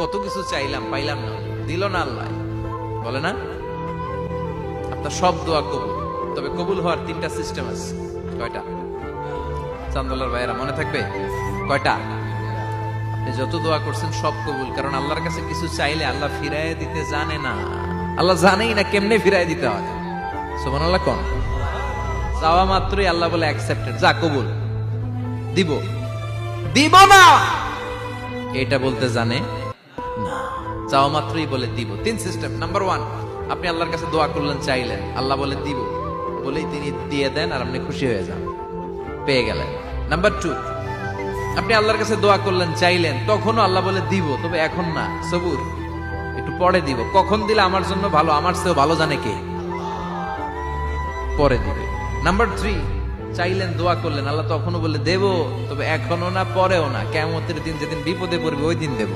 কত কিছু চাইলাম, পাইলাম না, দিল না আল্লাহ, বলে না? আপনার সব দোয়া কবুল, তবে কবুল হওয়ার 3টা সিস্টেম আছে। কয়টা? চান্দলার ভাইয়েরা মনে থাকবে? কয়টা? আপনি যত দোয়া করছেন সব কবুল, কারণ আল্লাহর কাছে কিছু চাইলে আল্লাহ ফিরাইয়া দিতে জানে না। আল্লাহ জানেই না কেমনে ফিরাই দিতে হয়। সুবহানাল্লাহ কোন? চাওয়া মাত্রই আল্লাহ বলে অ্যাকসেপ্টেড, যা কবুল, দিব দিব না এটা বলতে জানে না, চাওয়া মাত্রই বলে দিব। 3 সিস্টেম। নাম্বার 1, আপনি আল্লাহর কাছে দোয়া করলেন, চাইলেন, আল্লাহ বলে দিব, বলেই তিনি দিয়ে দেন আর আপনি খুশি হয়ে যান, পেয়ে গেলেন। নাম্বার 2, আপনি আল্লাহর কাছে দোয়া করলেন, চাইলেন, তখনও আল্লাহ বলে দিব, তবে এখন না, সবুর, একটু পরে দিব। কখন দিলে আমার জন্য ভালো, আমার চেয়েও ভালো জানে কে, পরে দিবে। নাম্বার 3, চাইলেন, দোয়া করলেন, আল্লাহ তখনও বলে দেব, তবে এখনো না, পরেও না, কিয়ামতের দিন যেদিন বিপদে পড়বে ওই দিন দেব।